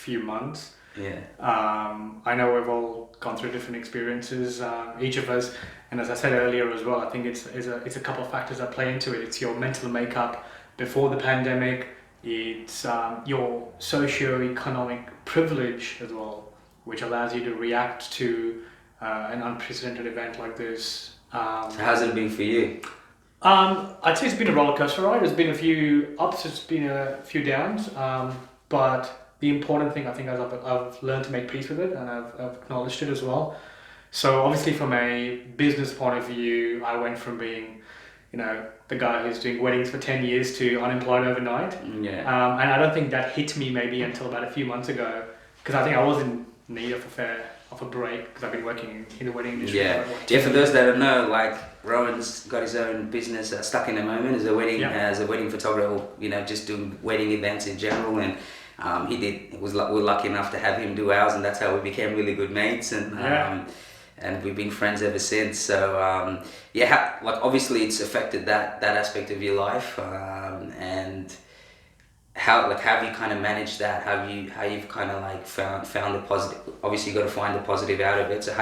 few months. Yeah. I know we've all gone through different experiences, each of us, and as I said earlier as well, I think it's a couple of factors that play into it. It's your mental makeup before the pandemic, it's your socio-economic privilege as well, which allows you to react to an unprecedented event like this. So how's it been for you? I'd say it's been a roller coaster ride. There's been a few ups, there's been a few downs, but the important thing I think is I've learned to make peace with it, and I've acknowledged it as well. So obviously, from a business point of view, I went from being, the guy who's doing weddings for 10 years to unemployed overnight. Yeah. And I don't think that hit me maybe until about a few months ago, because I think I was in need of a break, because I've been working in the wedding industry. Yeah. Yeah. For those that don't know, like Rohan's got his own business, Stuck in the Moment, as a wedding photographer. Just doing wedding events in general, and we're lucky enough to have him do ours, and that's how we became really good mates, and we've been friends ever since. So obviously it's affected that aspect of your life, and how have you kind of managed that? How you've kind of like found the positive? Obviously, you got to find the positive out of it. So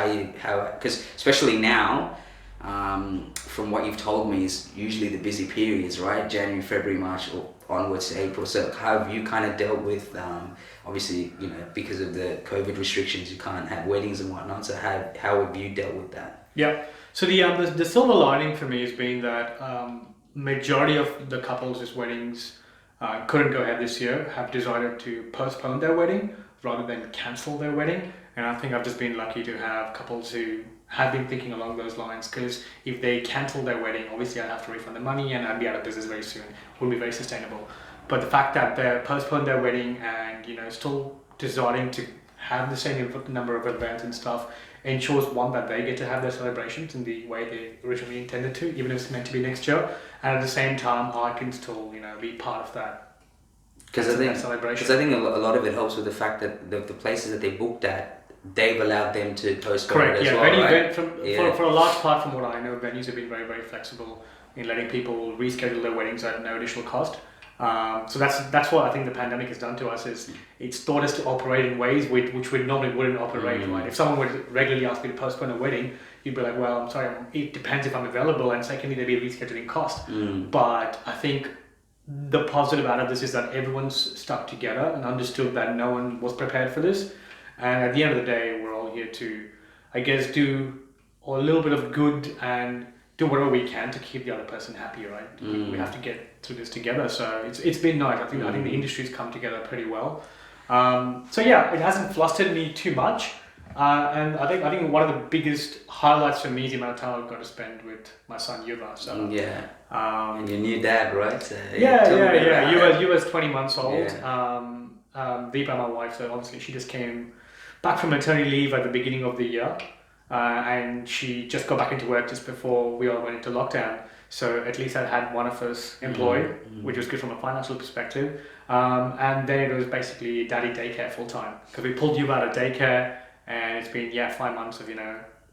because especially now, from what you've told me, is usually the busy periods, right? January, February, March, or onwards to April. So how have you kind of dealt with? Obviously, because of the COVID restrictions, you can't have weddings and whatnot. So how have you dealt with that? Yeah. So the silver lining for me has been that majority of the couples whose weddings couldn't go ahead this year have decided to postpone their wedding rather than cancel their wedding. And I think I've just been lucky to have couples who have been thinking along those lines, because if they cancel their wedding, obviously I'd have to refund the money and I'd be out of business very soon. Wouldn't be very sustainable. But the fact that they postponed their wedding and still deciding to have the same number of events and stuff ensures, one, that they get to have their celebrations in the way they originally intended to, even if it's meant to be next year, and at the same time I can still be part of that. Because I think a lot of it helps with the fact that the places that they booked at, they've allowed them to postpone Correct, it as well, right? For a large part, from what I know, venues have been very, very flexible in letting people reschedule their weddings at no additional cost. So that's what I think the pandemic has done to us, is it's taught us to operate in ways which we normally wouldn't operate, right? If someone would regularly ask me to postpone a wedding, you'd be like, well, I'm sorry, it depends if I'm available, and secondly, there'd be a rescheduling cost. But I think the positive out of this is that everyone's stuck together and understood that no one was prepared for this. And at the end of the day, we're all here to, I guess, do a little bit of good and do whatever we can to keep the other person happy, right? We have to get through this together. So it's been nice. I think the industry's come together pretty well. So yeah, it hasn't flustered me too much. And I think one of the biggest highlights for me is the amount of time I've got to spend with my son Yuva. So and your new dad, right? So, Yuva's 20 months old. Deepa, my wife, so obviously she just came back from maternity leave at the beginning of the year, and she just got back into work just before we all went into lockdown. So at least I had one of us employed, which was good from a financial perspective. And then it was basically daddy daycare full time, because we pulled you out of daycare, and it's been 5 months of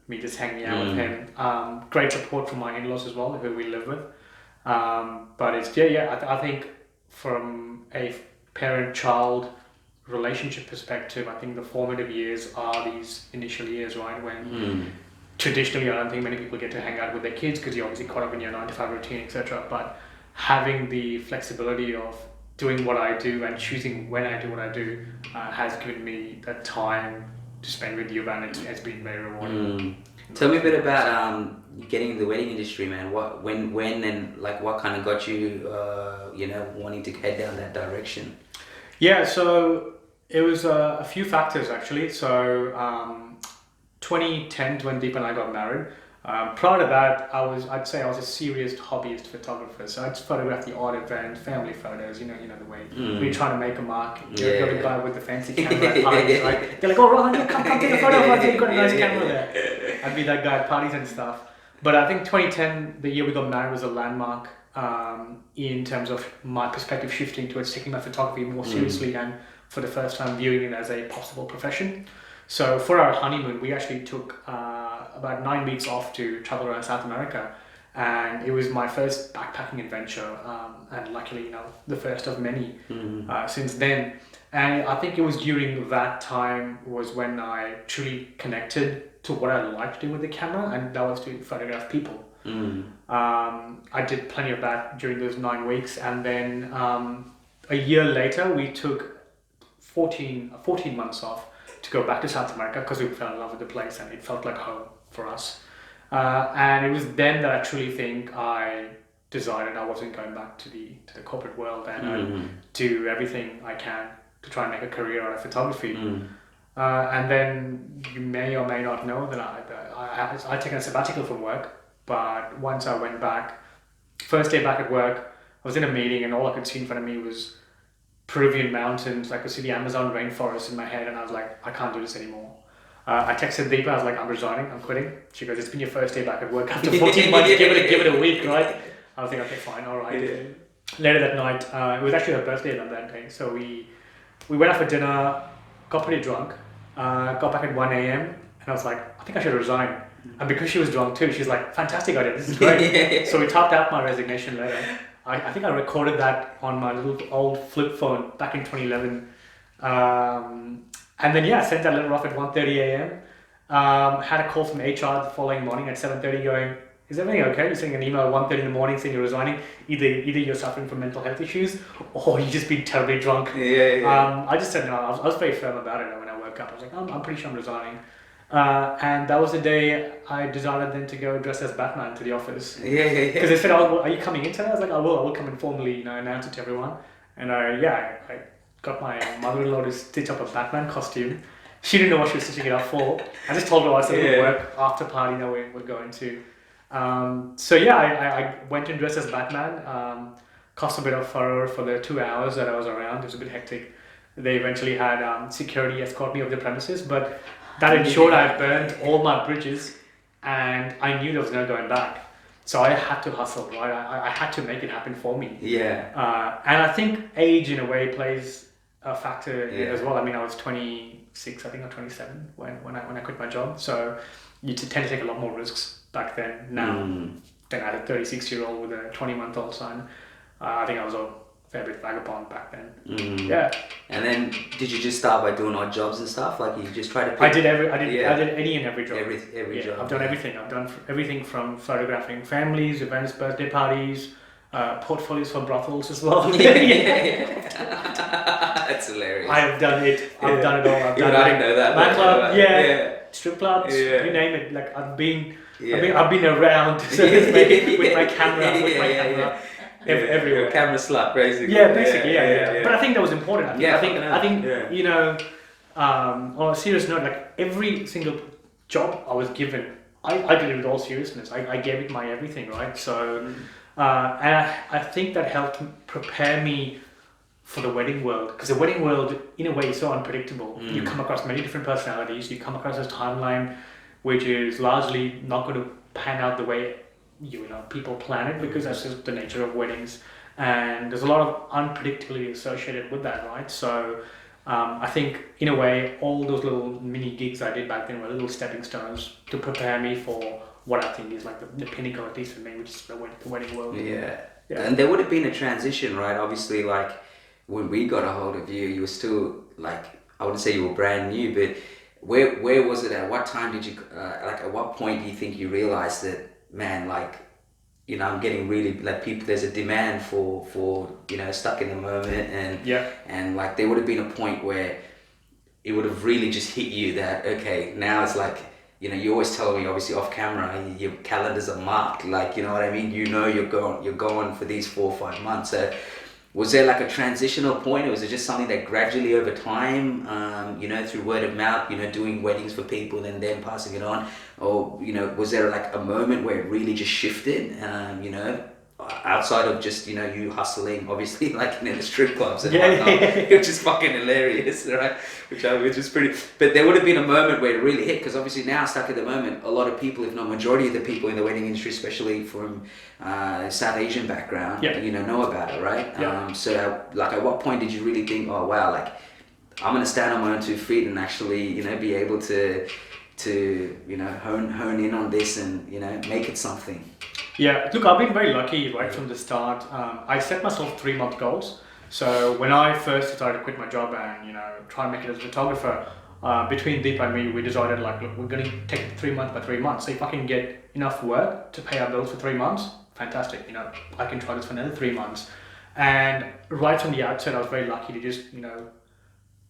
me just hanging out with him. Great support from my in-laws as well, who we live with. But it's I think from a parent-child relationship perspective, I think the formative years are these initial years, right? When traditionally I don't think many people get to hang out with their kids, because you're obviously caught up in your 9-to-5 routine, etc. But having the flexibility of doing what I do and choosing when I do what I do has given me that time to spend with you, and it's been very rewarding. Tell me a bit about getting in the wedding industry, man. When and like what kind of got you wanting to head down that direction? Yeah, so it was a few factors actually. So 2010 when Deep and I got married. Prior to that, I'd say I was a serious hobbyist photographer. So I'd photograph the odd event, family photos, the way when you're trying to make a mark, you're the guy with the fancy camera at parties, right? They're like, oh, Rohan, come take a photo of us, you've got a nice camera there. I'd be that guy at parties and stuff. But I think 2010, the year we got married, was a landmark in terms of my perspective shifting towards taking my photography more seriously and for the first time viewing it as a possible profession. So for our honeymoon, we actually took about 9 weeks off to travel around South America, and it was my first backpacking adventure, and luckily, the first of many since then. And I think it was during that time was when I truly connected to what I liked doing with the camera, and that was to photograph people. I did plenty of that during those 9 weeks, and then a year later we took 14 months off to go back to South America because we fell in love with the place and it felt like home for us. And it was then that I truly think I decided I wasn't going back to the corporate world, and I'd do everything I can to try and make a career out of photography. And then you may or may not know that I taken a sabbatical from work, but once I went back, first day back at work, I was in a meeting and all I could see in front of me was Peruvian mountains. I could see the Amazon rainforest in my head, and I was like, I can't do this anymore. I texted Deepa, I was like, I'm resigning, I'm quitting. She goes, it's been your first day back at work after 14 months, give it a week, right? I was like, okay, fine, all right. Yeah. Later that night, it was actually her birthday on that day, so we went out for dinner, got pretty drunk, got back at 1 a.m, and I was like, I think I should resign. And because she was drunk too, she's like, fantastic idea, this is great. So we typed out my resignation letter. I think I recorded that on my little old flip phone back in 2011. And then, I sent that letter off at 1:30 a.m. Had a call from HR the following morning at 7:30 going, is everything okay? You're sending an email at 1:30 in the morning saying you're resigning. Either you're suffering from mental health issues or you've just been terribly drunk. I just said no. I was very firm about it when I woke up. I was like, I'm pretty sure I'm resigning. And that was the day I decided then to go dress as Batman to the office. Because they said, oh, are you coming in today? I was like, I will come and formally announce it to everyone. And I got my mother-in-law to stitch up a Batman costume. She didn't know what she was stitching it up for. I just told her I was at the work after party that we're going to. I went and dressed as Batman. Cost a bit of furrow for the 2 hours that I was around. It was a bit hectic. They eventually had security escort me off the premises, but that ensured I burned all my bridges, and I knew there was no going back. So I had to hustle, right? I had to make it happen for me. And I think age in a way plays a factor as well. I mean, I was 26, I think, or 27 when I quit my job. So you tend to take a lot more risks back then. Now, then I had a 36-year-old with a 20-month-old son. I think I was a fair bit vagabond back then. And then did you just start by doing odd jobs and stuff? Like you just try to pick... I did any and every job. Every job. I've done everything. I've done everything from photographing families, events, birthday parties, portfolios for brothels as well. That's hilarious. I have done it. I've done it all. I've done I know that. Nightclub, strip clubs, you name it. Like I've been around with my camera, everywhere. Camera slut, basically. Basically. But I think that was important. I think on a serious note, like every single job I was given, I did it with all seriousness. I gave it my everything, right? So, and I think that helped prepare me for the wedding world, because the wedding world, in a way, is so unpredictable. You come across many different personalities. You come across a timeline which is largely not going to pan out the way people plan it, because that's just the nature of weddings, and there's a lot of unpredictability associated with that, right? So I think in a way all those little mini gigs I did back then were little stepping stones to prepare me for what I think is like the pinnacle, at least for me, which is the wedding world. And there would have been a transition, right? Obviously, like when we got a hold of you, you were still like, I wouldn't say you were brand new, but where was it at? What time did you at what point do you think you realized that, man, like, I'm getting really, like, people, there's a demand for stuck in the moment, and like there would have been a point where it would have really just hit you that, okay, now it's like, you always tell me, obviously off camera, your calendars are marked, like, you know what I mean? You're going for these 4 or 5 months. So was there like a transitional point, or was it just something that gradually over time, through word of mouth, doing weddings for people and then passing it on? Or, was there like a moment where it really just shifted, outside of just, you hustling, obviously, like in the strip clubs and whatnot, which is fucking hilarious, right? Which is pretty, but there would have been a moment where it really hit, because obviously now, stuck at the moment, a lot of people, if not majority of the people in the wedding industry, especially from South Asian background, know about it, right? So like at what point did you really think, oh wow, like I'm gonna stand on my own 2 feet and actually, be able to hone in on this and, make it something? Yeah, look, I've been very lucky right from the start. I set myself 3 month goals. So when I first started to quit my job and try and make it as a photographer, between Deep and me, we decided like, look, we're going to take 3 months by 3 months. So if I can get enough work to pay our bills for 3 months, fantastic. I can try this for another 3 months. And right from the outset, I was very lucky to just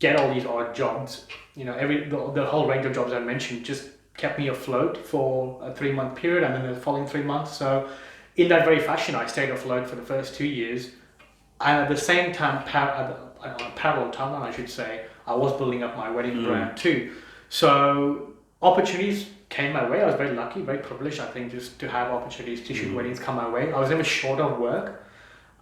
get all these odd jobs. The whole range of jobs I mentioned just kept me afloat for a 3 month period, and then the following 3 months. So, in that very fashion, I stayed afloat for the first 2 years, and at the same time, on a parallel timeline, I should say, I was building up my wedding brand too. So, opportunities came my way. I was very lucky, very privileged, I think, just to have opportunities to shoot weddings come my way. I was never short of work.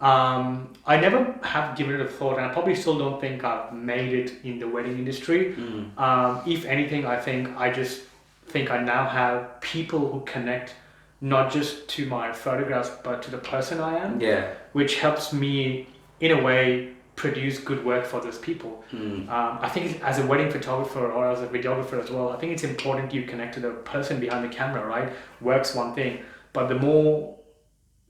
I never have given it a thought, and I probably still don't think I've made it in the wedding industry. If anything, I just think I now have people who connect not just to my photographs but to the person I am, which helps me, in a way, produce good work for those people. I think as a wedding photographer or as a videographer as well, I think it's important you connect to the person behind the camera, right? Work's one thing, but the more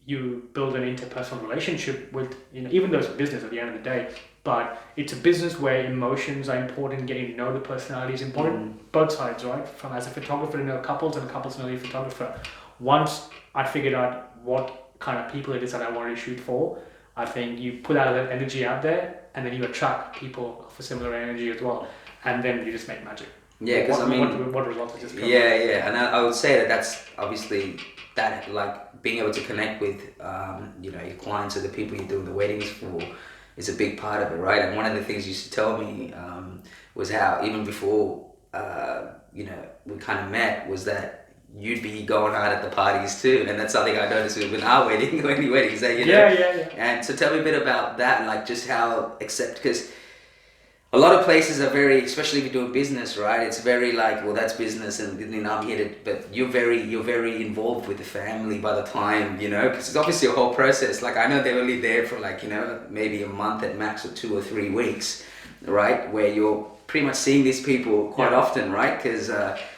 you build an interpersonal relationship with, even though it's a business at the end of the day, but it's a business where emotions are important, getting to know the personality is important, both sides, right? From as a photographer to know couples and couples to know the photographer. Once I figured out what kind of people it is that I wanted to shoot for, I think you put out that energy out there and then you attract people for similar energy as well. And then you just make magic. Yeah, because what results it just come. Yeah, and I would say that's obviously that, like, being able to connect with your clients or the people you're doing the weddings for is a big part of it, right? And one of the things you used to tell me was how even before we kind of met was that you'd be going out at the parties too, and that's something I noticed with our wedding, weddings that Yeah. And so tell me a bit about that, like just how because a lot of places are very, especially if you're doing business, right? It's very like, well, that's business, and I'm here to. But you're very involved with the family by the time, because it's obviously a whole process. Like I know they're only there for like maybe a month at max, or 2 or 3 weeks, right? Where you're pretty much seeing these people quite often, right? Because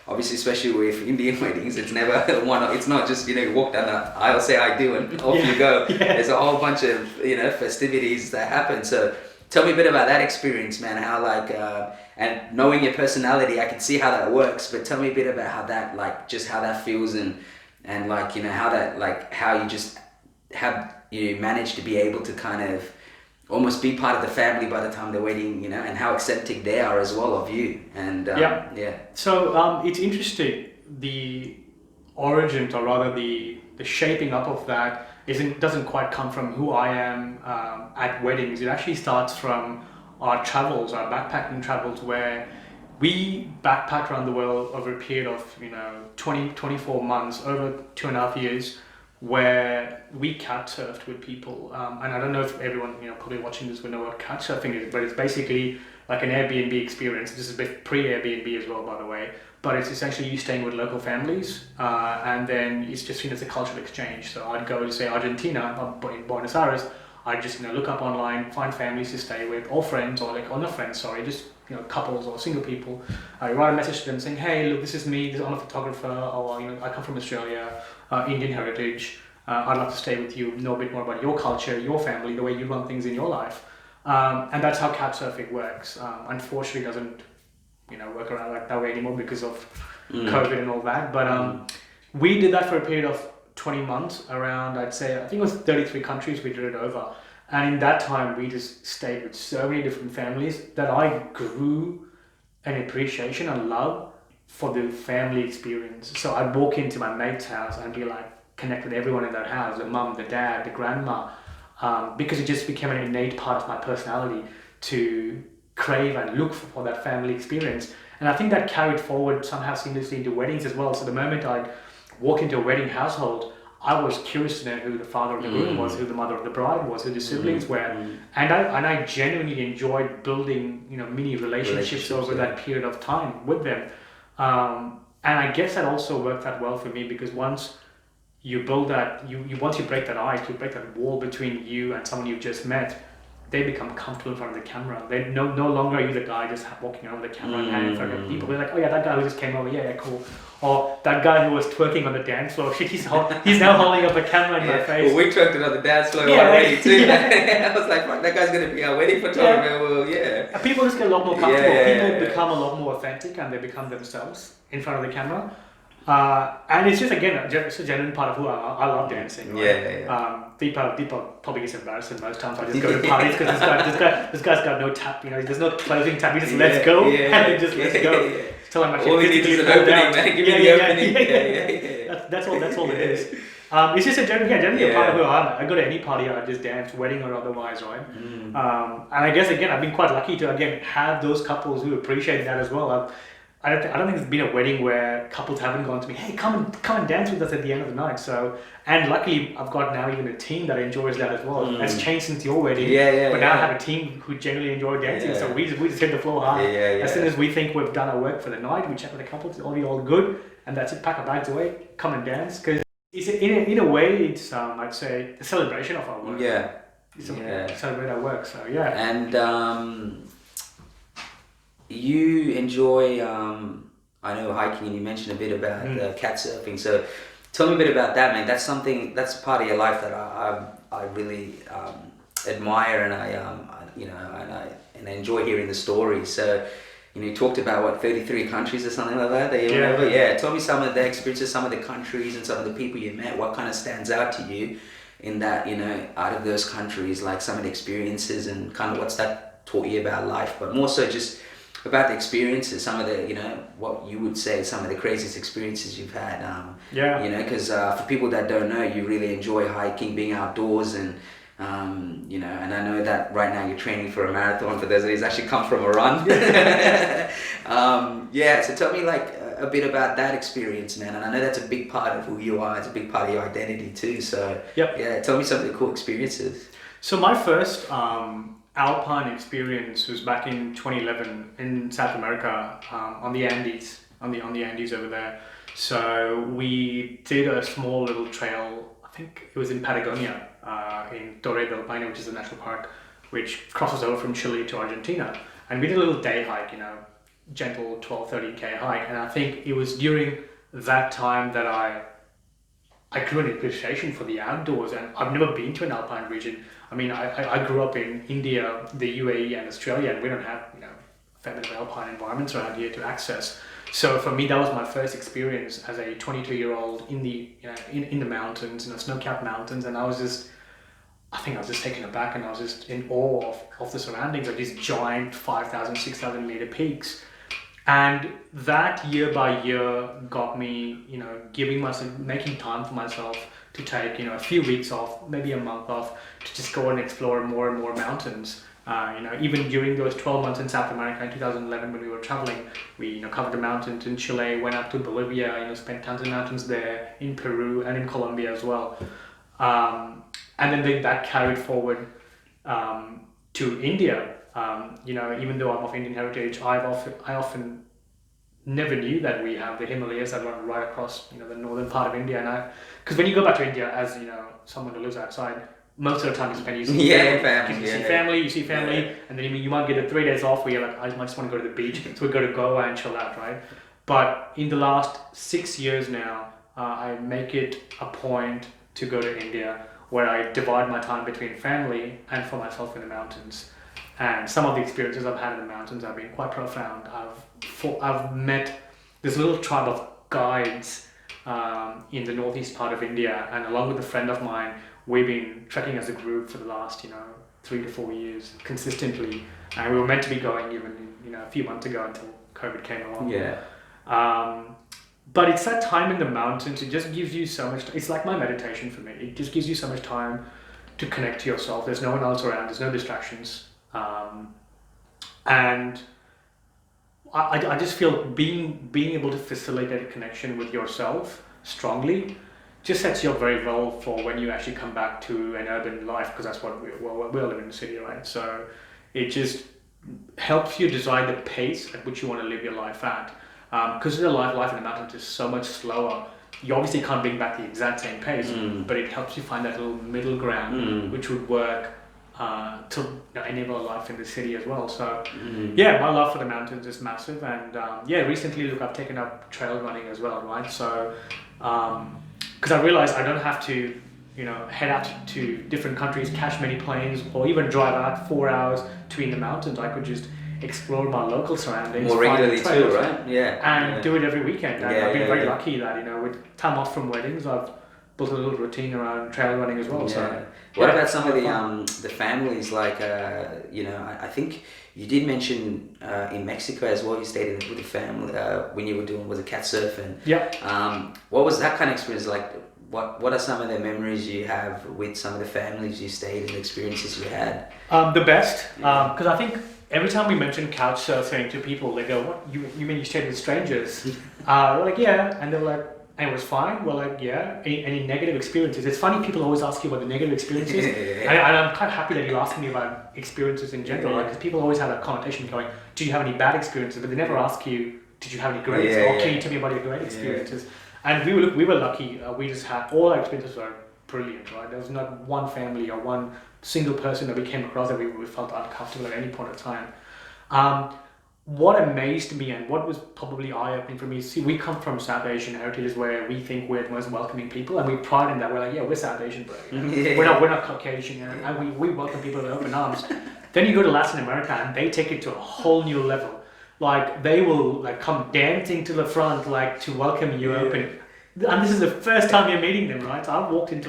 obviously, especially with Indian weddings, it's never one. It's not just you walk down the aisle, say I do, and off you go. There's a whole bunch of festivities that happen. So. Tell me a bit about that experience, man. How and knowing your personality, I can see how that works. But tell me a bit about how that, just how that feels, and how that, how you just have you manage to be able to kind of almost be part of the family by the time the wedding, and how accepting they are as well of you. And So it's interesting. The origins, or rather the shaping up of that, doesn't quite come from who I am at weddings. It actually starts from our travels, our backpacking travels, where we backpacked around the world over a period of 24 months, over 2.5 years, where we couch surfed with people. And I don't know if everyone probably watching this will know what couch surfing is, but it's basically like an Airbnb experience. This is pre-Airbnb as well, by the way. But it's essentially you staying with local families, and then it's just seen as a cultural exchange. So I'd go to, say, Argentina, in Buenos Aires. I'd just look up online, find families to stay with, or friends, or not friends, sorry, just couples or single people. I write a message to them saying, hey, look, this is me. I'm a photographer, or I come from Australia, Indian heritage. I'd love to stay with you, know a bit more about your culture, your family, the way you run things in your life. And that's how couchsurfing works. Unfortunately, it doesn't work around like that way anymore because of COVID and all that. But we did that for a period of 20 months around, I think it was 33 countries we did it over. And in that time, we just stayed with so many different families that I grew an appreciation and love for the family experience. So I'd walk into my mate's house and be like, connect with everyone in that house, the mum, the dad, the grandma, because it just became an innate part of my personality to crave and look for that family experience. And I think that carried forward somehow seamlessly into weddings as well. So the moment I'd walk into a wedding household, I was curious to know who the father of the groom was, who the mother of the bride was, who the siblings were. And I genuinely enjoyed building mini relationships over that period of time with them. And I guess that also worked out well for me, because once you build that, once you break that ice, you break that wall between you and someone you've just met, they become comfortable in front of the camera. They no longer are you the guy just walking around with the camera and in front of people. They're like, oh yeah, that guy who just came over, yeah, cool. Or that guy who was twerking on the dance floor, shit, he's now holding up a camera in my face. Well, we twerked it on the dance floor already too. I was like, fuck, that guy's gonna be our wedding photographer. Well, And people just get a lot more comfortable. People become a lot more authentic and they become themselves in front of the camera. And it's just, again, it's a genuine part of who I love dancing. Right? Deepa probably gets embarrassed most times. I just go to parties because this guy's got no tap, there's no closing tap. He just let's go and then just let's go. So I'm actually all he needs is an opening, man. Give me the opening. That's all it is. It's just generally a part of who I am. I go to any party, I just dance, wedding or otherwise, right? And I guess, again, I've been quite lucky to, again, have those couples who appreciate that as well. I don't think there's been a wedding where couples haven't gone to me, hey, come and dance with us at the end of the night. So, and luckily, I've got now even a team that enjoys that as well. It's changed since your wedding, but now I have a team who generally enjoy dancing. So we just hit the floor hard. As soon as we think we've done our work for the night, we check with the couples, all good, and that's it. Pack our bags away, come and dance. Because in a way, it's I'd say a celebration of our work. Celebrate our work. So And you enjoy, I know, hiking, and you mentioned a bit about cat surfing. So tell me a bit about that, man. That's a part of your life that I really admire, and I enjoy hearing the stories. So, you talked about 33 countries or something like that you went over. Tell me some of the experiences, some of the countries, and some of the people you met. What kind of stands out to you in that, out of those countries, like some of the experiences and kind of what's that taught you about life, but more so just about the experiences, some of the, what you would say some of the craziest experiences you've had. Because for people that don't know, you really enjoy hiking, being outdoors, and and I know that right now you're training for a marathon. For those of you who's actually come from a run. So tell me a bit about that experience, man. And I know that's a big part of who you are. It's a big part of your identity too. So tell me some of the cool experiences. So my first Alpine experience was back in 2011 in South America, on the Andes, on the Andes over there. So we did a small little trail. I think it was in Patagonia, in Torre del Paine, which is a national park, which crosses over from Chile to Argentina. And we did a little day hike, gentle 12-13K hike. And I think it was during that time that I grew an appreciation for the outdoors. And I've never been to an Alpine region. I mean, I grew up in India, the UAE, and Australia, and we don't have, feminine alpine environments around here to access. So for me, that was my first experience as a 22-year-old in the, in the mountains, snow-capped mountains, and I was just taken aback, and I was just in awe of the surroundings of these giant 5,000, 6,000 meter peaks. And that year by year got me, making time for myself to take, a few weeks off, maybe a month off, to just go and explore more and more mountains. Even during those 12 months in South America in 2011 when we were traveling, we covered the mountains in Chile, went up to Bolivia, spent tons of mountains there, in Peru and in Colombia as well. And then that carried forward to India. Even though I'm of Indian heritage, I often never knew that we have the Himalayas that run right across, the northern part of India. Because when you go back to India as, someone who lives outside, most of the time you spend using family. You see family, and then you might get 3 days off where you're like, I just want to go to the beach, so we go to Goa and chill out, right? But in the last 6 years now, I make it a point to go to India, where I divide my time between family and for myself in the mountains. And some of the experiences I've had in the mountains have been quite profound. I've met this little tribe of guides in the northeast part of India, and along with a friend of mine, we've been trekking as a group for the last 3 to 4 years consistently, and we were meant to be going even a few months ago until COVID came along. But it's that time in the mountains. It just gives you so much. It's like my meditation for me. It just gives you so much time to connect to yourself. There's no one else around. There's no distractions. And I just feel being able to facilitate a connection with yourself strongly just sets you up very well for when you actually come back to an urban life, because that's what we live in the city, right? So it just helps you decide the pace at which you want to live your life at. Because life in the mountains is so much slower. You obviously can't bring back the exact same pace, but it helps you find that little middle ground, which would work to enable a life in the city as well. So yeah, my love for the mountains is massive, and yeah, recently look, I've taken up trail running as well, right? So because I realized I don't have to head out to different countries, catch many planes, or even drive out 4 hours to be in the mountains. I could just explore my local surroundings more regularly too, right? And do it every weekend. And I've been very yeah. lucky that with time off from weddings, I've built a little routine around trail running as well. Yeah. So what about some of the families? Like I think you did mention in Mexico as well. You stayed with the family when you were doing cat surfing. Yeah. What was that kind of experience like? What are some of the memories you have with some of the families you stayed and the experiences you had? The best, because I think every time we mention couch surfing to people, they go, "What you mean you stayed with strangers?" We're like, "Yeah," and they're like, "And it was fine." We're like, "Yeah." Any negative experiences? It's funny, people always ask you about the negative experiences, and I'm quite happy that you asked me about experiences in general, because people always have that connotation going, "Do you have any bad experiences?" But they never ask you, "Did you have any great?" Or "Can you tell me about your great experiences?" And we were lucky. We just had all our experiences were brilliant, right? There was not one family or one single person that we came across that we felt uncomfortable at any point of time. What amazed me and what was probably eye-opening for me, see, we come from South Asian heritages where we think we're the most welcoming people, and we pride in that. We're like, yeah, we're South Asian, bro. We're not Caucasian, and we welcome people with open arms. Then you go to Latin America and they take it to a whole new level. Like they will come dancing to the front to welcome you open. And this is the first time you're meeting them, right? So I've walked into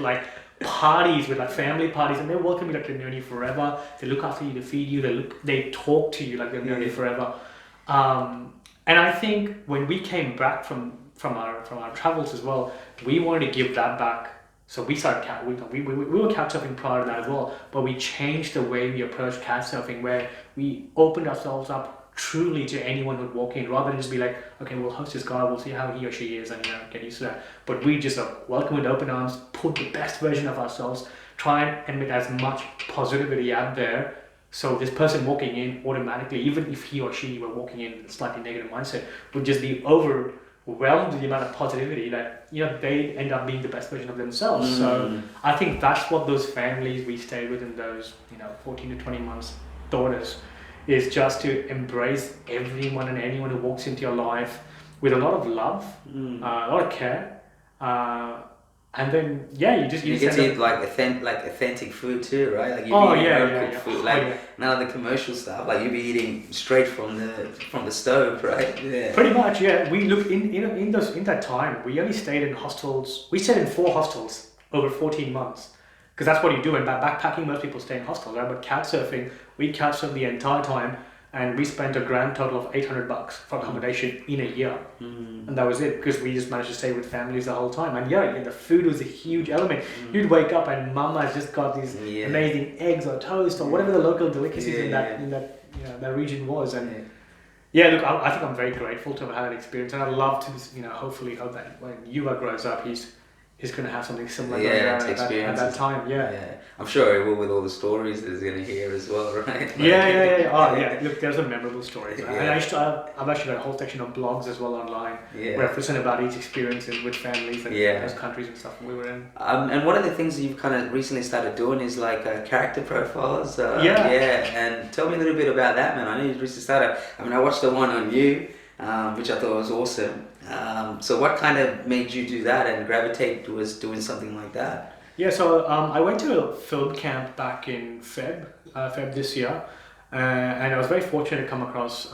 parties with family parties, and they welcome you like they've known you forever. They look after you, they feed you, they talk to you like they've known you forever. And I think when we came back from our travels as well, we wanted to give that back. So we started we were couch surfing prior to that as well, but we changed the way we approached couch surfing, where we opened ourselves up truly to anyone who'd walk in, rather than just be like, okay, we'll host this guy, we'll see how he or she is, and get used to that. But we just welcome with open arms, put the best version of ourselves, try and emit as much positivity out there, so this person walking in automatically, even if he or she were walking in with a slightly negative mindset, would just be overwhelmed with the amount of positivity that they end up being the best version of themselves. So I think that's what those families we stayed with in those 14 to 20 months taught us, is just to embrace everyone and anyone who walks into your life with a lot of love, a lot of care, and then you get to eat authentic food too, right? Like cooked food, none of the commercial stuff. Like you'd be eating straight from the stove, right? Yeah. Pretty much, yeah. We look in that time. We only stayed in hostels. We stayed in 4 hostels over 14 months. Because that's what you do. And by backpacking, most people stay in hostels, right? But couch surfing, we couch surfed the entire time, and we spent a grand total of $800 for accommodation in a year. And that was it, because we just managed to stay with families the whole time. And the food was a huge element. You'd wake up and mama's just got these amazing eggs or toast or whatever the local delicacies in that region was. And look, I think I'm very grateful to have had that experience, and I'd love to hopefully hope that when Yuva grows up, he's going to have something similar at that time. I'm sure he will, with all the stories that he's going to hear as well, right? Look, there's a memorable story. And I've actually got a whole section of blogs as well online where I've written about each experience with families and those countries and stuff we were in. And one of the things that you've kind of recently started doing is character profiles. And tell me a little bit about that, man. I know you recently started. I watched the one on you, which I thought was awesome. So what kind of made you do that and gravitate towards doing something like that? Yeah, so I went to a film camp back in Feb this year, and I was very fortunate to come across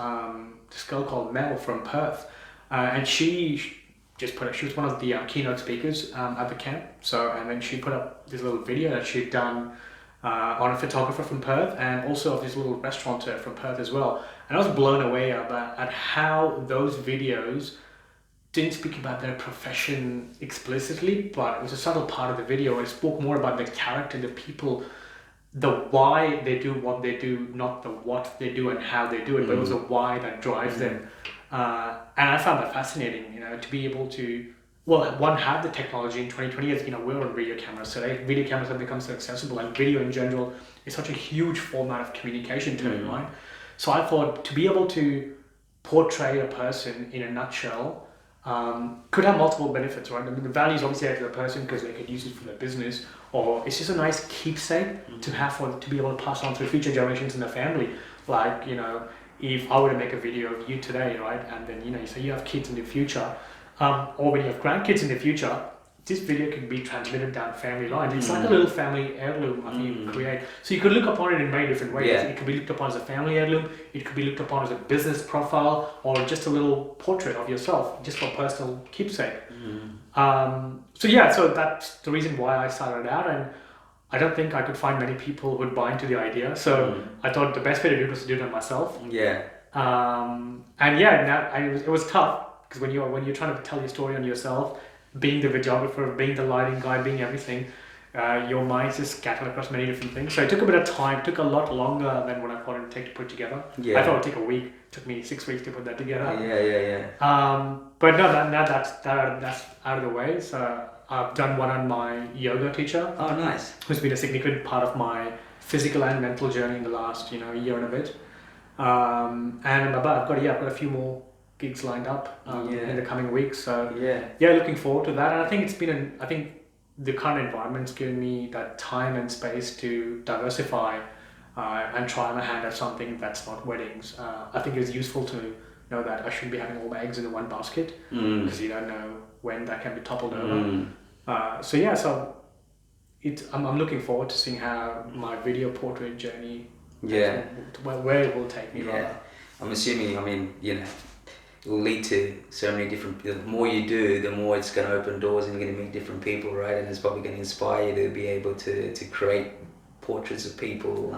this girl called Mel from Perth, and she was one of the keynote speakers at the camp. So, and then she put up this little video that she'd done on a photographer from Perth, and also of this little restaurateur from Perth as well. And I was blown away at how those videos didn't speak about their profession explicitly, but it was a subtle part of the video. It spoke more about the character, the people, the why they do what they do, not the what they do and how they do it, but it was a why that drives them. And I found that fascinating, to be able to, one, have the technology in 2020, as we're on video cameras today. Video cameras have become so accessible, and video in general is such a huge format of communication today, right? So I thought, to be able to portray a person in a nutshell, could have multiple benefits, right? I mean, the value is obviously out to the person because they could use it for their business, or it's just a nice keepsake to have to be able to pass on to future generations in the family. Like, if I were to make a video of you today, right, and then you say you have kids in the future, or when you have grandkids in the future, this video can be transmitted down family lines. It's like a little family heirloom I think you create. So you could look upon it in many different ways. Yeah. It could be looked upon as a family heirloom, it could be looked upon as a business profile, or just a little portrait of yourself, just for personal keepsake. So that's the reason why I started out, and I don't think I could find many people who would buy into the idea. So I thought the best way to do it was to do it myself. Yeah. It was tough because when you're trying to tell your story on yourself, being the videographer, being the lighting guy, being everything, your mind's just scattered across many different things. So it took a bit of time. It took a lot longer than what I thought it would take to put together. Yeah. I thought it would take a week. It took me 6 weeks to put that together. But no, now that's out of the way. So I've done one on my yoga teacher. Oh, nice. Who's been a significant part of my physical and mental journey in the last year and a bit. And I've got a few more gigs lined up in the coming weeks. So looking forward to that. And I think I think the current environment's given me that time and space to diversify and try my hand at something that's not weddings. I think it's useful to know that I shouldn't be having all my eggs in one basket because you don't know when that can be toppled over. I'm looking forward to seeing how my video portrait journey, where it will take me. Rather. I'm assuming. It will lead to so many different. The more you do, the more it's going to open doors, and you're going to meet different people, right? And it's probably going to inspire you to be able to create portraits of people,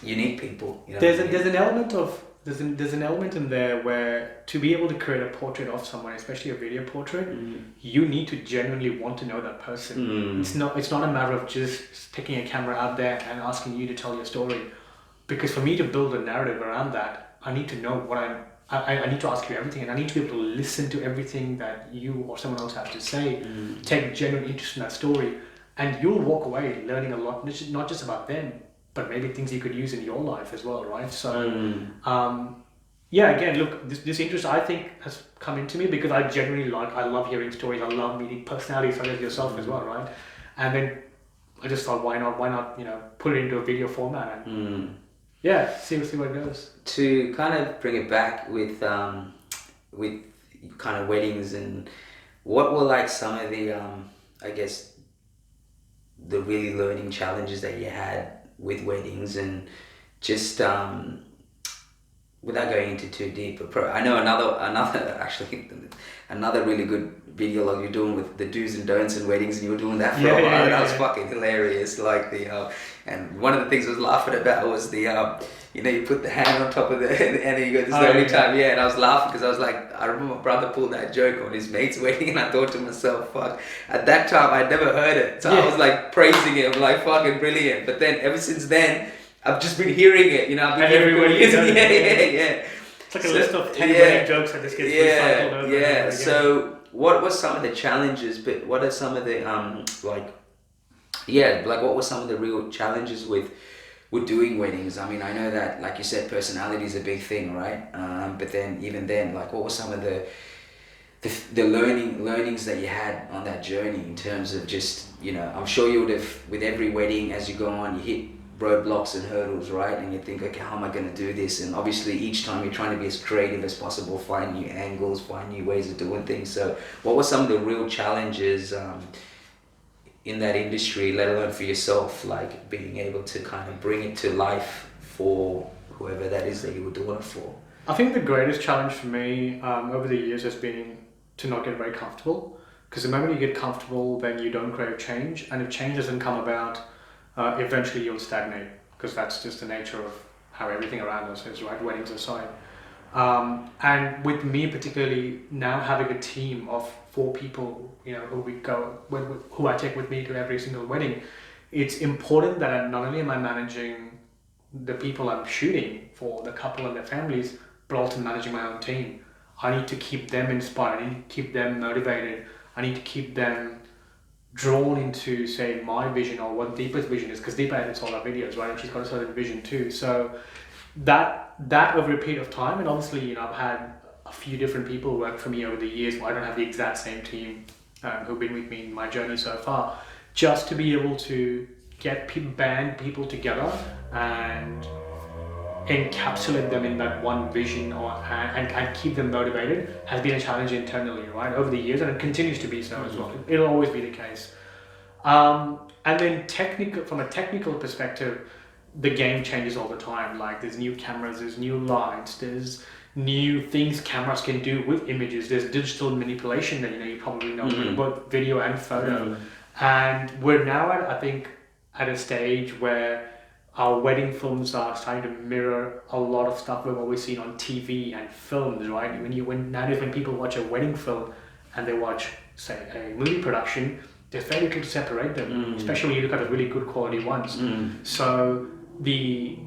unique people. There's an element in there where to be able to create a portrait of someone, especially a video portrait, you need to genuinely want to know that person. It's not a matter of just taking a camera out there and asking you to tell your story, because for me to build a narrative around that, I need to know what I need to ask you everything, and I need to be able to listen to everything that you or someone else has to say, take genuine interest in that story, and you'll walk away learning a lot, not just about them, but maybe things you could use in your life as well, right? So, again, look, this interest I think has come into me because I genuinely I love hearing stories, I love meeting personalities such as yourself as well, right? And then I just thought, why not, put it into a video format and see where it goes. To kind of bring it back with kind of weddings, and what were like some of the I guess the really learning challenges that you had with weddings, and just without going into too deep, I know another really good video like you're doing with the do's and don'ts in weddings, and you were doing that for a while. That was fucking hilarious. Like and one of the things I was laughing about was the you put the hand on top of the and then you go, this is the only time, and I was laughing because I was like, I remember my brother pulled that joke on his mate's wedding, and I thought to myself, fuck, at that time I'd never heard it, so I was like praising it, like fucking brilliant. But then ever since then I've just been hearing it, I've been everybody yeah. It's like a list of 10 wedding jokes that just gets recycled over and over again. So what were some of the challenges, but what are some of the what were some of the real challenges with doing weddings? I mean, I know that, like you said, personality is a big thing, right? But then even then, like, what were some of the learnings that you had on that journey in terms of just, I'm sure you would have, with every wedding as you go on, you hit roadblocks and hurdles, right? And you think, okay, how am I going to do this? And obviously each time you're trying to be as creative as possible, find new angles, find new ways of doing things. So what were some of the real challenges in that industry, let alone for yourself, like being able to kind of bring it to life for whoever that is that you were doing it for? I think the greatest challenge for me over the years has been to not get very comfortable, because the moment you get comfortable, then you don't crave change, and if change doesn't come about, eventually you'll stagnate, because that's just the nature of how everything around us is, right? Weddings aside. And with me particularly, now having a team of 4 people, who I take with me to every single wedding, it's important that not only am I managing the people I'm shooting for, the couple and their families, but also managing my own team. I need to keep them inspired, I need to keep them motivated, I need to keep them drawn into, say, my vision or what Deepa's vision is, because Deepa edits all our videos, right? And she's got a certain vision too. So that over a period of time, and obviously, I've had a few different people work for me over the years. I don't have the exact same team who've been with me in my journey so far. Just to be able to get band people together and encapsulate them in that one vision and keep them motivated has been a challenge internally, right, over the years, and it continues to be so as well. It'll always be the case. And then from a technical perspective, the game changes all the time. Like there's new cameras, there's new lights, there's new things cameras can do with images. There's digital manipulation that you probably know both video and photo. And we're now I think at a stage where our wedding films are starting to mirror a lot of stuff we've always seen on TV and films, right? Nowadays when people watch a wedding film and they watch, say, a movie production, there's very little to separate them, especially when you look at the really good quality ones. So the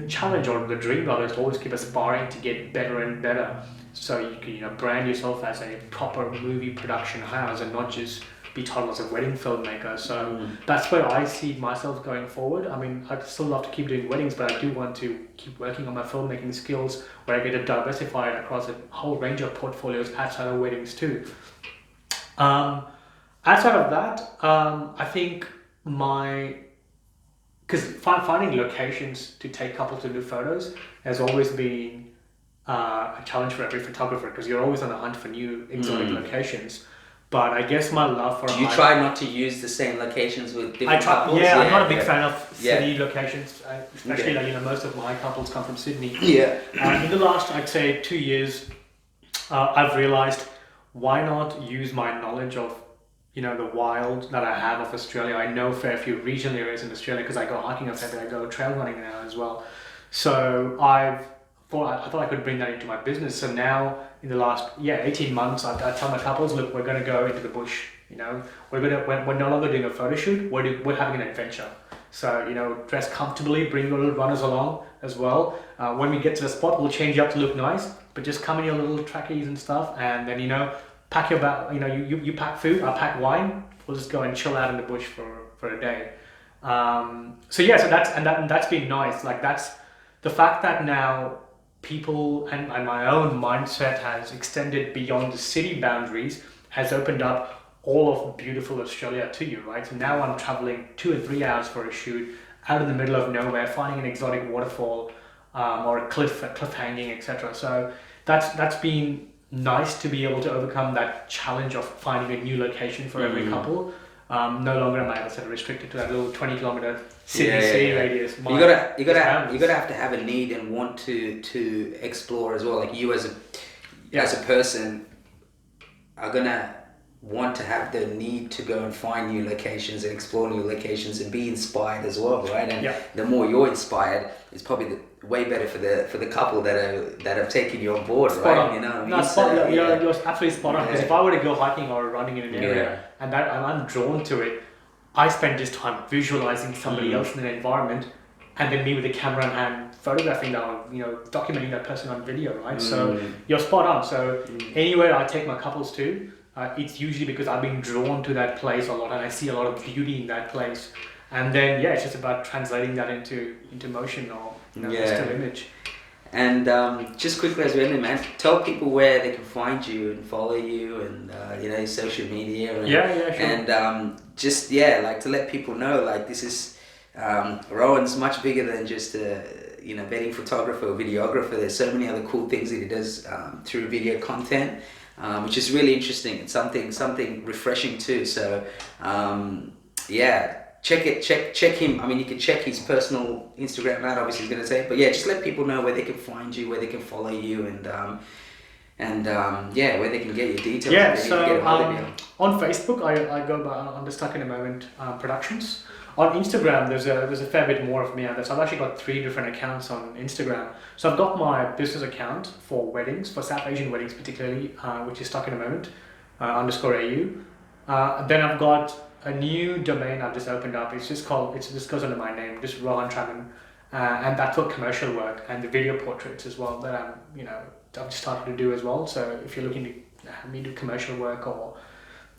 challenge or the dream rather is to always keep aspiring to get better and better, so you can brand yourself as a proper movie production house and not just be told as a wedding filmmaker. So that's where I see myself going forward. I mean, I'd still love to keep doing weddings, but I do want to keep working on my filmmaking skills where I get to diversify it across a whole range of portfolios outside of weddings too. Outside of that, I think because finding locations to take couples to do photos has always been a challenge for every photographer, because you're always on the hunt for new exotic locations. But I guess my love for... You try not to use the same locations with different couples? Yeah, I'm not a big fan of city locations, especially most of my couples come from Sydney. In the last, I'd say 2 years, I've realized why not use my knowledge of the wild that I have of Australia. I know a fair few regional areas in Australia because I go hiking a fair bit, I go trail running now as well. So I thought I could bring that into my business. So now in the last 18 months, I tell my couples, look, we're going to go into the bush. We're no longer doing a photo shoot. We're having an adventure. So dress comfortably, bring your little runners along as well. When we get to the spot, we'll change you up to look nice, but just come in your little trackies and stuff, and then pack your bag. You pack food, I pack wine. We'll just go and chill out in the bush for a day. So that's been nice. Like that's the fact that now people and my own mindset has extended beyond the city boundaries, has opened up all of beautiful Australia to you, right? So now I'm traveling 2 or 3 hours for a shoot out in the middle of nowhere, finding an exotic waterfall or a cliff hanging, etc. So that's been nice to be able to overcome that challenge of finding a new location for every couple. No longer am I, as I said, restricted to that little 20-kilometer city radius. You gotta have to have a need and want to explore as well. Like you as a person are gonna want to have the need to go and find new locations and explore new locations and be inspired as well, right? And the more you're inspired, it's probably way better for the couple that have taken you on board, right? You're absolutely spot on. Because if I were to go hiking or running in an area and I'm drawn to it, I spend just time visualizing somebody else in an environment, and then me with a camera in hand photographing that, documenting that person on video, right? So you're spot on. So anywhere I take my couples to, it's usually because I've been drawn to that place a lot and I see a lot of beauty in that place. And then, it's just about translating that into motion or still image. And just quickly as we end, man, tell people where they can find you and follow you and, your social media. And, sure. And like to let people know, like this is, Rohan's much bigger than just a, wedding photographer or videographer. There's so many other cool things that he does through video content. Which is really interesting. It's something refreshing too. So, check him. I mean, you can check his personal Instagram out. Obviously, he's gonna say, but just let people know where they can find you, where they can follow you, and where they can get your details. Yeah. So on Facebook, I go by under Stuck in a Moment Productions. On Instagram, there's a fair bit more of me out there. So I've actually got 3 different accounts on Instagram. So I've got my business account for weddings, for South Asian weddings particularly, which is Stuck in a Moment _AU. Then I've got a new domain I've just opened up. It just goes under my name, just Rohan Traman, and that's for commercial work and the video portraits as well that I've just started to do as well. So if you're looking to have me do commercial work or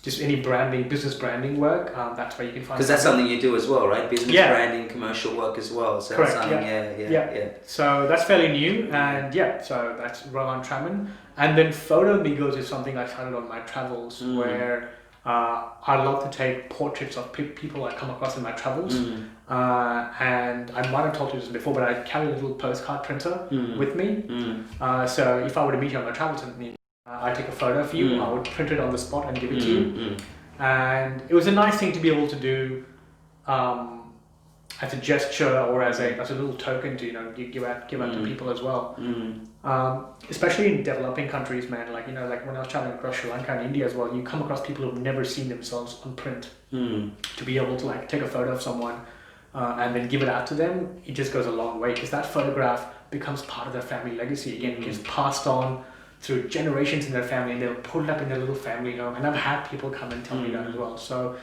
just any branding, business branding work. That's where you can find. Because that's something you do as well, right? Business branding, commercial work as well. So correct. That's yeah. So that's fairly new, and so that's Rohan Traman. And then Photo Migos is something I started on my travels, where I love to take portraits of people I come across in my travels. And I might have told you this before, but I carry a little postcard printer with me. So if I were to meet you on my travels, I take a photo of you, I would print it on the spot and give it to you. And it was a nice thing to be able to do as a gesture or as a little token to you give out to people as well. Especially in developing countries, man. Like when I was traveling across Sri Lanka and India as well, you come across people who've never seen themselves on print. To be able to take a photo of someone and then give it out to them, it just goes a long way, because that photograph becomes part of their family legacy. Again, it gets passed on through generations in their family, and they'll put it up in their little family home. And I've had people come and tell me that as well. So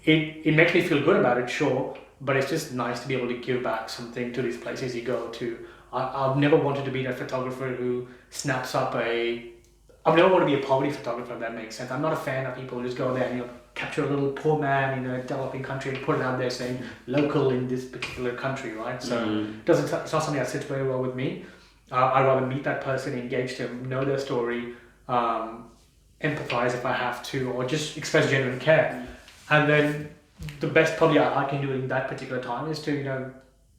it makes me feel good about it, sure, but it's just nice to be able to give back something to these places you go to. I've never wanted to be that photographer who snaps up I've never wanted to be a poverty photographer, if that makes sense. I'm not a fan of people who just go there and capture a little poor man in a developing country and put it out there saying local in this particular country, right? So it's not something that sits very well with me. I'd rather meet that person, engage them, know their story, empathize if I have to, or just express genuine care. And then the best probably I can do in that particular time is to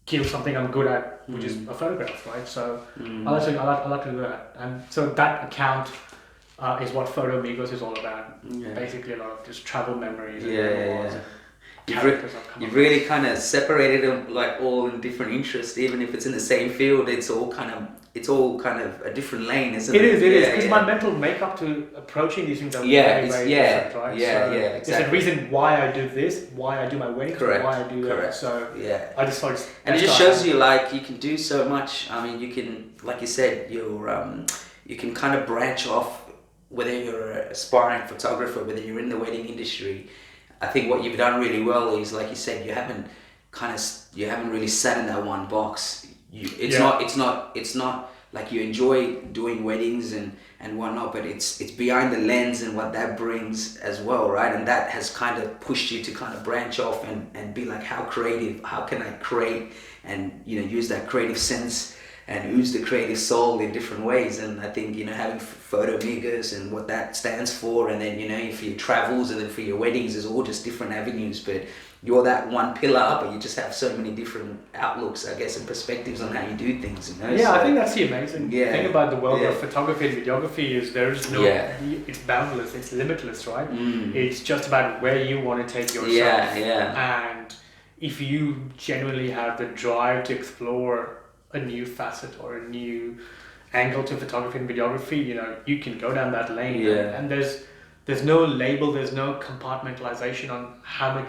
give something I'm good at, which is a photograph, right? So I like to do that. And so that account is what Photo Migos is all about. Basically a lot of just travel memories. You've really kind of separated them all in different interests, even if it's in the same field. It's all kind of a different lane, isn't it? It is because my mental makeup to approaching these things are very different, right? Exactly. There's a reason why I do this, why I do my wedding, why I do that. So I just thought and it just shows you you can do so much. I mean, you can, like you said, you can kind of branch off, whether you're an aspiring photographer, whether you're in the wedding industry. I think what you've done really well is, like you said, you haven't really sat in that one box. It's not like you enjoy doing weddings and whatnot, but it's behind the lens and what that brings as well, right? And that has kind of pushed you to kind of branch off and be like, how can I create and use that creative sense and ooze the creative soul in different ways. And I think having Photo Migos and what that stands for, and then for your travels and then for your weddings, is all just different avenues, but you're that one pillar, but you just have so many different outlooks, I guess, and perspectives on how you do things. I think that's the amazing thing about the world of photography and videography is there's no, it's boundless, it's limitless, right? It's just about where you want to take yourself. And if you genuinely have the drive to explore a new facet or a new angle to photography and videography, you can go down that lane. And there's no label, there's no compartmentalization on how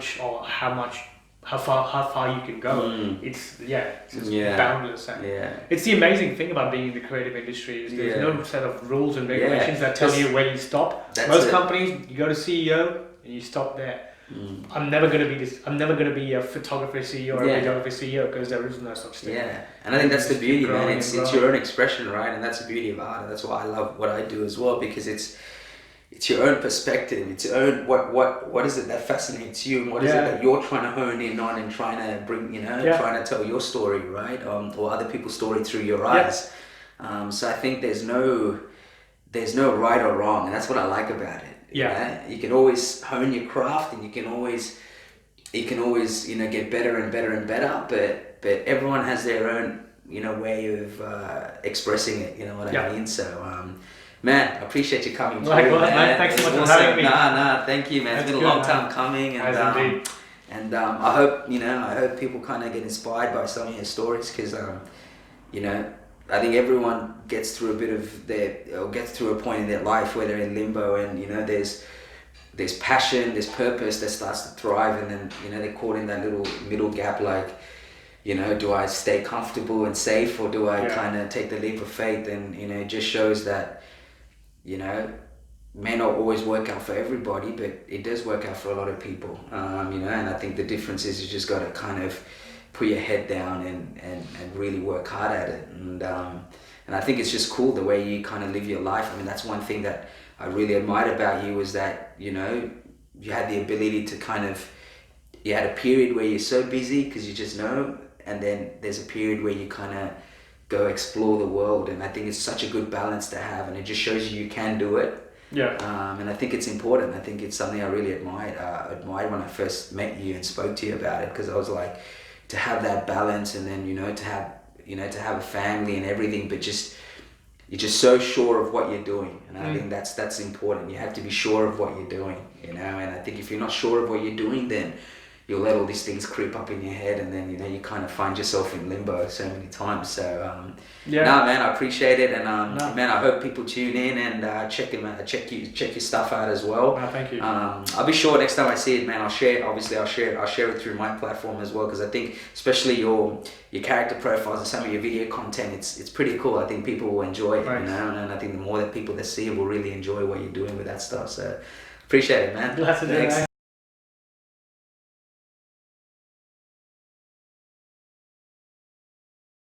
far you can go. It's boundless. And it's the amazing thing about being in the creative industry is there's no set of rules and regulations that tell you where you stop. Most companies, you go to CEO and you stop there. I'm never going to be a photographer CEO or a videographer CEO, because there is no such thing. And I think that's the beauty, man. It's your own expression, right? And that's the beauty of art. And that's why I love what I do as well, because it's your own perspective. It's your own what is it that fascinates you, and what is it that you're trying to hone in on and trying to bring, trying to tell your story, right? Or other people's story through your eyes. So I think there's no right or wrong, and that's what I like about it. You can always hone your craft, and you can always get better and better and better, but everyone has their own way of expressing it, what I mean. So man, I appreciate you coming through. Man. Thanks so much for having me. Thank you, man. It's been a long time coming, and I hope people kind of get inspired by some of your stories, because I think everyone gets through gets through a point in their life where they're in limbo, and there's passion, there's purpose that starts to thrive, and then they're caught in that little middle gap, do I stay comfortable and safe, or do I kind of take the leap of faith? And it just shows that may not always work out for everybody, but it does work out for a lot of people. And I think the difference is you just got to kind of put your head down and really work hard at it. And I think it's just cool the way you kind of live your life. I mean, that's one thing that I really admired about you, is that you know, you had the ability to kind of, you had a period where you're so busy because you just know, and then there's a period where you kind of go explore the world. And I think it's such a good balance to have, and it just shows you can do it. Yeah. And I think it's important. I think it's something I really admired when I first met you and spoke to you about it, because I was like, to have that balance, and then, you know, to have a family and everything, but just, you're just so sure of what you're doing. And I think that's important. You have to be sure of what you're doing, you know. And I think if you're not sure of what you're doing, then you'll let all these things creep up in your head, and then, you know, you kind of find yourself in limbo so many times. So no, man, I appreciate it, and man, I hope people tune in and check your stuff out as well. No, thank you. I'll be sure next time I see it, man, I'll share it through my platform as well, because I think especially your character profiles and some of your video content, it's pretty cool. I think people will enjoy it, you know, and I think the more that people that see it will really enjoy what you're doing with that stuff. So appreciate it, man. Glad to do it.